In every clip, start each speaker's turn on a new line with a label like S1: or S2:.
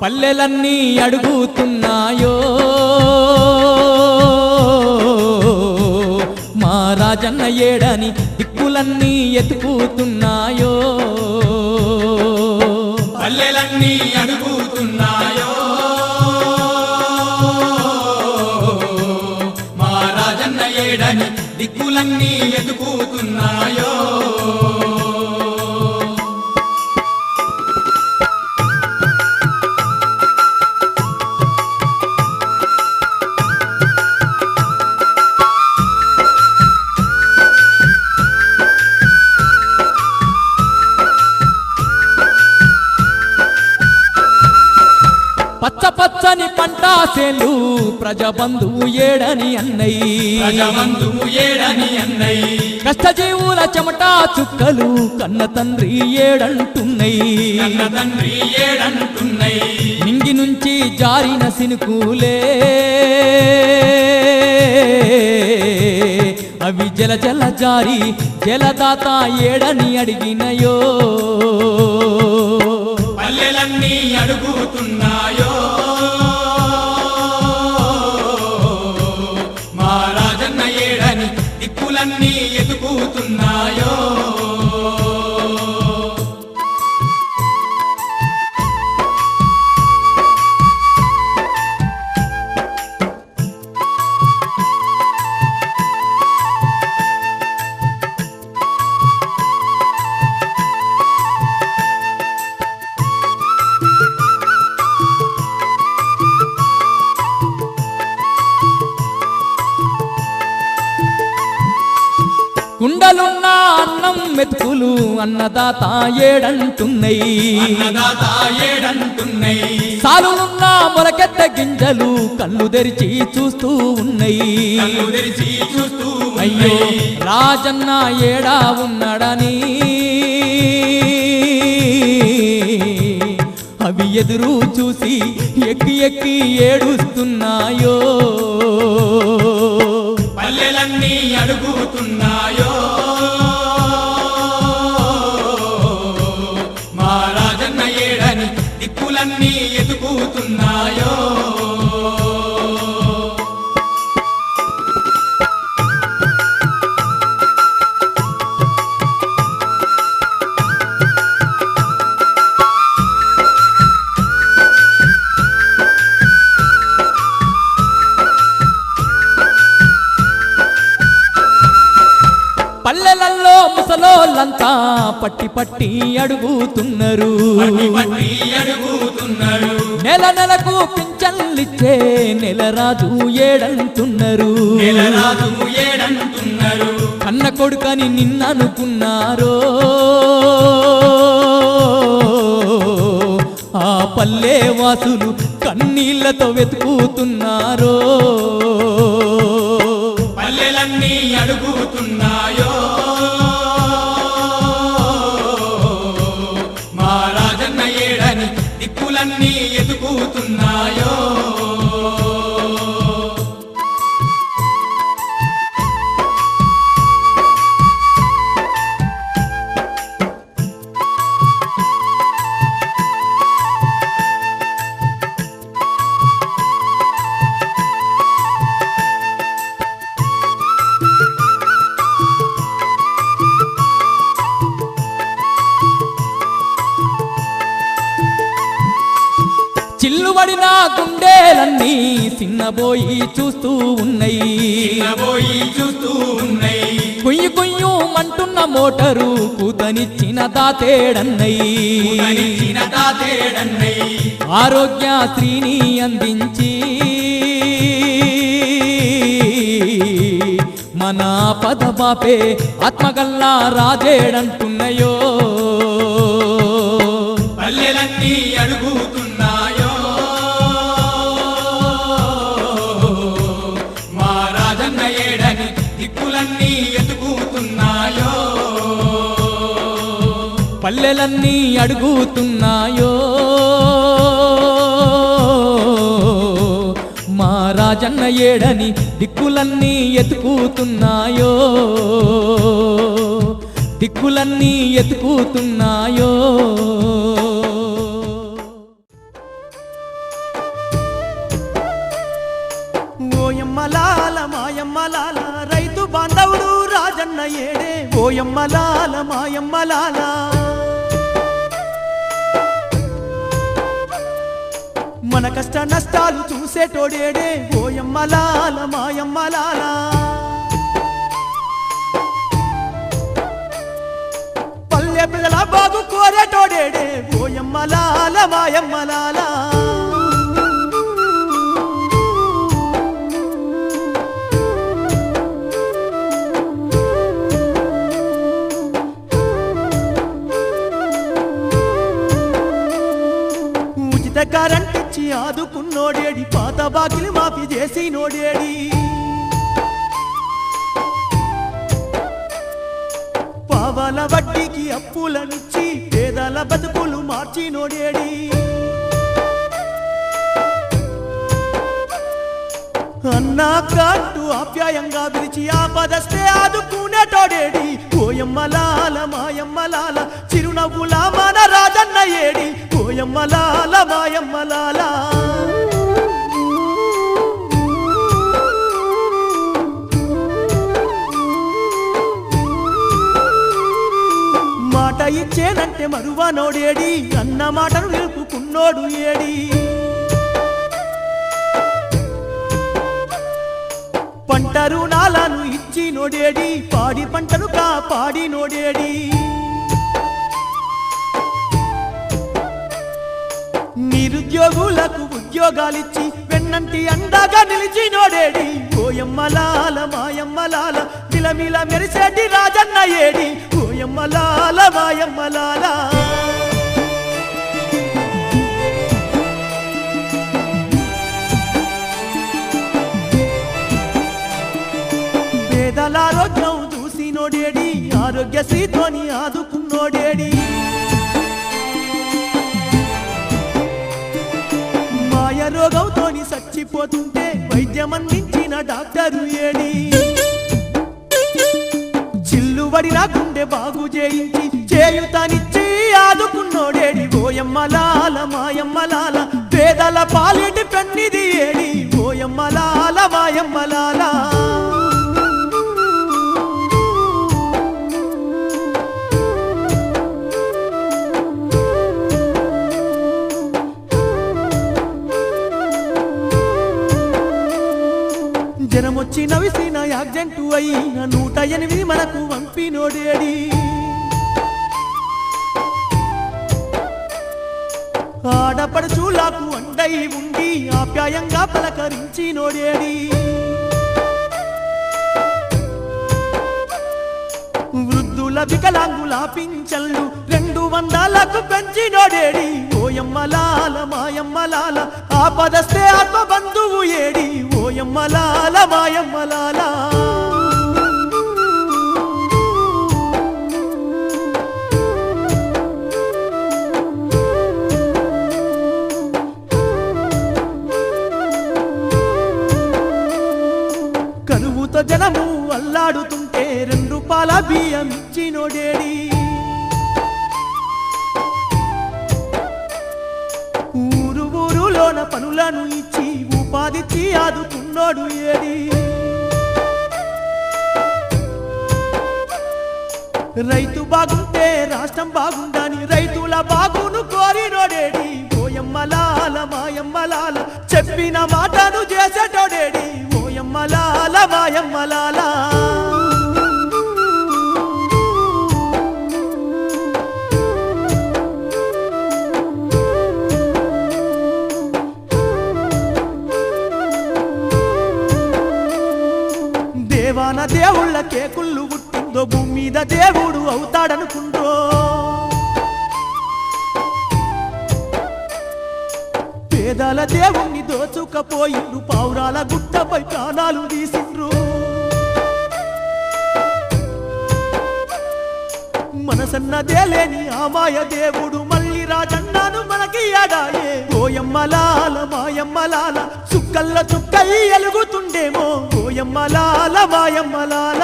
S1: పల్లెలన్నీ అడుగుతున్నాయో మా రాజన్న ఏడని దిక్కులన్నీ ఎత్తుకుతున్నాయో
S2: పల్లెలన్నీ అడుగుతున్నాయో మా రాజన్న ఏడని దిక్కులన్నీ ఎదుగుతున్నాయో
S1: పచ్చ పచ్చని పంటాసేలు ప్రజబంధువు ఏడని అన్నయ్య
S2: ప్రజబంధువు ఏడని అన్నయ్య
S1: కష్టజీవుల చెమటా చుక్కలు కన్న తండ్రి ఏడంటున్నయి
S2: కన్న తండ్రి ఏడంటున్నయి
S1: నింగి నుంచి జారిన సినుకులే అవి జల జల జారి జలదాత ఏడని అడిగినయో
S2: పల్లెలన్నీ అడుగుతున్నాయో మా రాజన్న ఏడని దిక్కులన్నీ ఎదుగుతున్నాయో
S1: కుండలున్న అన్నం మెతుకులు అన్నదాత ఏడంటున్నయి
S2: అన్నదాత ఏడంటున్నయి
S1: సాలులున్న మొలకెత్త గింజలు కళ్ళు తెరిచి చూస్తూ ఉన్నాయి
S2: కళ్ళు తెరిచి చూస్తూ
S1: అయ్యో
S2: ఉన్నయి.
S1: రాజన్న ఏడా ఉన్నాడని అవి ఎదురు చూసి ఎక్కి ఎక్కి ఏడుస్తున్నాయో
S2: పల్లెలన్నీ అడుగుతున్నాయో మా రాజన్న ఏడని దిక్కులన్నీ ఎదుగుతున్నాయో
S1: పల్లెలల్లో ముసలోళ్ళంతా పట్టి పట్టి అడుగుతున్నారు
S2: పట్టి పట్టి అడుగుతున్నారు
S1: నెల నెలకు పింఛన్లిచ్చే నెలరాజు ఏడంటున్నారు
S2: నెలరాజు ఏడంటున్నారు
S1: కన్న కొడుకని నిన్ననుకున్నారో ఆ పల్లె వాసులు కన్నీళ్లతో వెతుకుతున్నారో
S2: పల్లెలన్నీ అడుగుతున్నాయో మా రాజన్న ఏడని దిక్కులన్నీ ఎదుగుతున్నాయో
S1: చిల్లుబడిన గుండెలన్నీ చిన్నబోయి చూస్తూ ఉన్నాయి
S2: చిన్నబోయి చూస్తూ ఉన్నాయి
S1: కొయ్యి కొయ్యు మంటున్న మోటరు కూతనిచ్చిన దాతేడన్నయి
S2: ఉదయించిన తాతేడన్నయ్య
S1: ఆరోగ్యశ్రీని అందించి మన పదబాపే ఆత్మగల్లా రాజేడంటున్నయో
S2: పల్లెలన్నీ అడుగుతున్నాయో మా రాజన్న ఏడని దిక్కులన్నీ ఎదుగుతున్నాయో
S1: పల్లెలన్నీ అడుగుతున్నాయో మా రాజన్న ఏడని దిక్కులన్నీ ఎతుకుతున్నాయో దిక్కులన్నీ ఎతుకుతున్నాయో.
S3: ఓయమ్మలాల మాయమ్మలాల రైతు బాంధవుడు రాజన్న ఏడే. ఓయమ్మలాల మాయమ్మలాల మన కష్ట నష్టాలు చూసేటోడేడే. ఓయమ్మలాల మాయమ్మలాల పల్లె ప్రజల బాగు కోరేటోడేడే. ఓయమ్మలాల మాయమ్మలాల కరెంట్ ఇచ్చి ఆదుకున్నోడేడి. పాత బాకిలి మాఫీ చేసి నోడేడి. పావాల వడ్డీకి అప్పులనిచ్చి పేదల బతుకులు మార్చి నోడేడి. అన్నా కాంటూ ఆప్యాయంగా పిలిచి ఆపదస్తే ఆదుకునేటోడేడి. ఓయమ్మలాల మాయమ్మలాల చిరునవ్వుల మన రాజన్న ఏడి. ఓయమ్మలాల మాయమ్మలాల మాట ఇచ్చేనంటే మరువనోడేడి. అన్న మాటను నిలుపుకున్నోడు ఏడి. పంట రుణాలను ఇచ్చి నోడేడి. పాడి పంటను కాపాడి నోడేడి. నిరుద్యోగులకు ఉద్యోగాలిచ్చి వెన్నంటి అండగా నిలిచి నోడేడి. ఓయమ్మలాల మాయమ్మలాల మిలమిల మెరిసేటి రాజన్న ఏడి. ఓయమ్మలాల మాయమ్మలాల పేదల ఆరోగ్యం చూసి నోడేడి. ఆరోగ్యశ్రీతోని ఆదుకున్నోడేడి. మాయ రోగంతోని చచ్చిపోతుంటే వైద్యం అందించిన డాక్టరు ఏడి. చిల్లుబడిన గుండె బాగు చేయించి చేయుతనిచ్చి ఆదుకున్నోడేడి. ఓయమ్మలాల మాయమ్మలాల పేదల పాలిటి పెన్నిది ఏడి. ఓయమ్మలాల మాయమ్మలాల జనమొచ్చి నవిసిన యాక్సిడెంట్ అయిన 108 మనకు వంపినోడేడి. ఆడపడుచులకు అండై ఉండి ఆప్యాయంగా పలకరించినోడేడి. వృద్ధుల వికలాంగుల పింఛన్లు 200లకు పెంచినోడేడి. ఓయమ్మలాల మాయమ్మలాల ఆపదస్తే ఆత్మ బంధువు ఏడి. ఓయమ్మలాల మాయమ్మలాల కరువుతో జనము అల్లాడుతుంటే 2 రూపాయల బియ్యం ఇచ్చినోడేడి. ఊరు ఊరులోన పనులను ఇచ్చి ఉపాధిచ్చి ఆదుకున్నోడు ఏడి. రైతు బాగుంటే రాష్ట్రం బాగుందని రైతుల బాగును కోరినోడేడి. ఓయమ్మలాల మాయమ్మలాల చెప్పిన మాటను చేసేటోడేడి. ఓయమ్మలాల మాయమ్మలాల దేవాన దేవుళ్ళ కేకుళ్ళు పుట్టిందో భూమి మీద దేవుడు అవుతాడనుకుండ్రో. పేదల దేవుణ్ణి దోచుకపోయిండ్రు. పావురాల గుట్టపై ప్రాణాలు తీసిండ్రు. మనసన్నదే లేని ఆమాయ దేవుడు మళ్ళీ రాజన్నాను మనకి అడాయే. ఓయమ్మలాల మాయమ్మలాల చుక్కల్ల చుక్కై ఎలుగుతుండేమో. ఓయమ్మలాల మాయమ్మలాల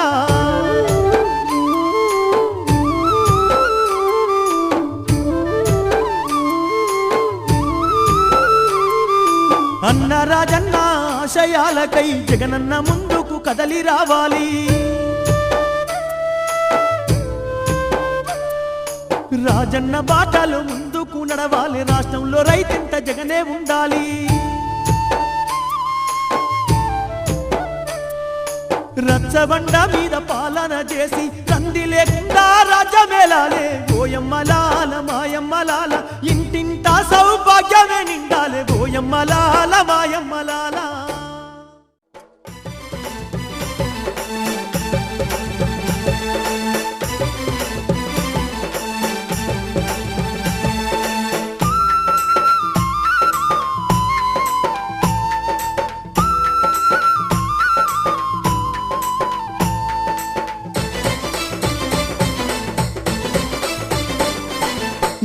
S3: రాజన్న ఆశయాలకై జగనన్న ముందుకు కదలి రావాలి. రాజన్న బాటలు ముందుకు నడవాలి. రాష్ట్రంలో రైతింట జగనే ఉండాలి. రచ్చబండ మీద పాలన చేసి కంది లేకుండా రాజ్యమేలాలే. ఓయమ్మలాల మాయమ్మలాల ఇంటింటా సౌభాగ్యమే నిండాలే. ఓయమ్మలాల మాయమ్మలాల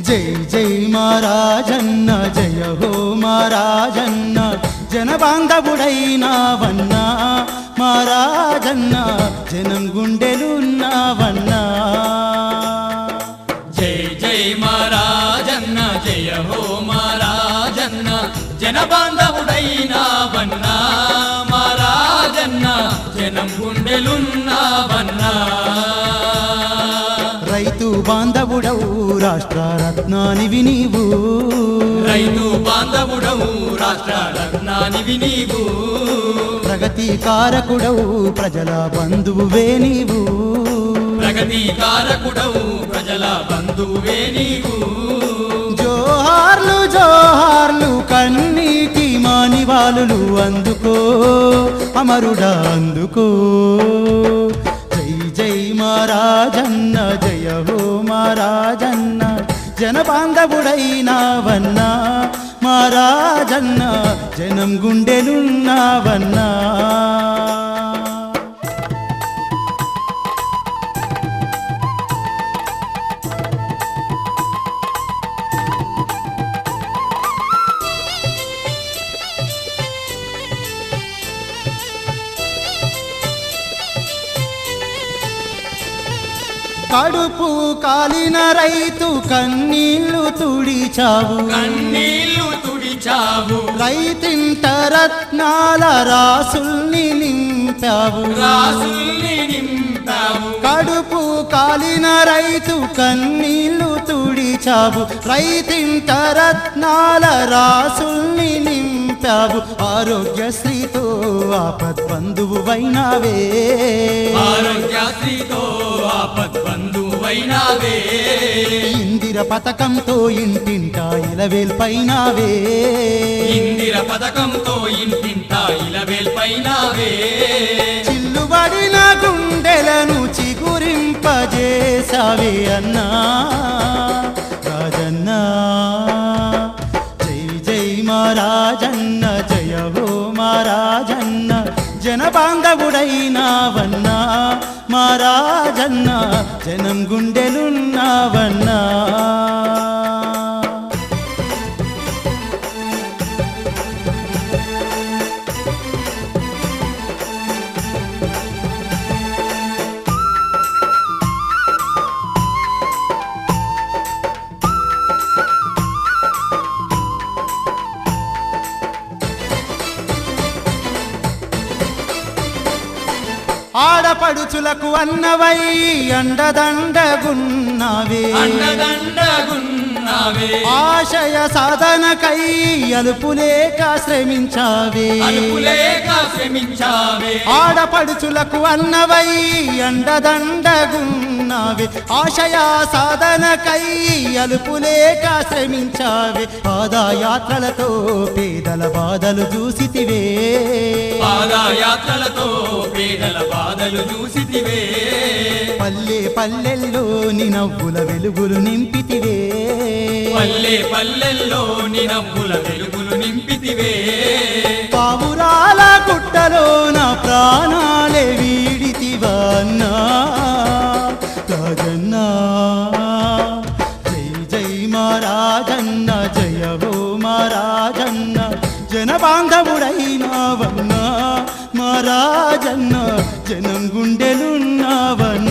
S4: జై జై మహారాజన్న జయ హో మహారాజన్న జనబాంధవుడైనావన్నా మహారాజన్న జనం గుండెలున్నావన్నా.
S2: జై జై మహారాజన్న జయ హో మహారాజన్న జనబాంధవుడైనావన్నా మహారాజన్న జనం గుండెలున్నావన్నా.
S4: రైతు బాంధవుడవు రాష్ట్ర రత్నానివి నీవు.
S2: రైతు బాంధవుడవు రాష్ట్ర రత్నానివి నీవు.
S4: ప్రగతి కారకుడవు ప్రజల బంధువువే నీవు.
S2: ప్రగతి కారకుడవు ప్రజల బంధువే నీవు.
S4: జోహార్లు జోహార్లు కన్నీటి మానివాలులు అందుకో అమరుడా అందుకో. జై జై మహారాజన్న జయ హో మహారాజన్న జనబాంధవుడైనావన్నా మహారాజన్న జనం గుండెలున్నావన్నా. కడుపు కాలిన రైతు కన్నీళ్లు తుడిచావు.
S2: కన్నీళ్లు తుడిచావు.
S4: రైతింట రత్నాల రాసుల్ని నింపావు.
S2: రాసుల్ని నింపావు.
S4: కడుపు కాలిన రైతు కన్నీళ్లు తుడిచావు. రైతింట రత్నాల రాసుల్ని నింపావు. ఆరోగ్యశ్రీతో ఆపద్బంధువువైనావే.
S2: ఆరోగ్యశ్రీతో ఆపద్బంధువైనావే.
S4: ఇందిర పథకంతో ఇంటింటా ఇలవేల్పైనావే.
S2: ఇందిర పథకంతో ఇంటింటా ఇలవేల్పైనావే.
S4: చిల్లుబడిన గుండెలను చిగురింపజేసావే అన్నా రాజన్నా. జై జై మహారాజన్న జయ హో మహారాజన్న జనబాంధవుడైనావన్నా మహారాజన్న జనం గుండెలున్నావన్నా. ఆడపడుచులకు అన్నవై అండదండగున్నావే.
S2: అండదండగున్నావే.
S4: ఆశయ సాధనకై అలుపులేక శ్రమించావే.
S2: అలుపులేక శ్రమించావే.
S4: ఆడపడుచులకు అన్నవై అండదండగున్నావే. ఆశయ సాధనకై అలుపులేక శ్రమించావే. పాదయాత్రలతో పేదల బాధలు చూసితివే.
S2: పాదయాత్రలతో పేదల బాధలు చూసితివే.
S4: పల్లె పల్లెల్లో నీ నవ్వుల వెలుగులు నింపితివే.
S2: పల్లె పల్లెల్లో నీ నవ్వుల వెలుగులు నింపితివే.
S4: పావురాల గుట్టలో నా ప్రాణాలే వీడితివా అన్నా రాజన్నా. జై జై మహారాజన్న జయ హో మహారాజన్న జనబాంధవుడైనావన్నా మహారాజన్న జనం గుండెలున్నావన్నా.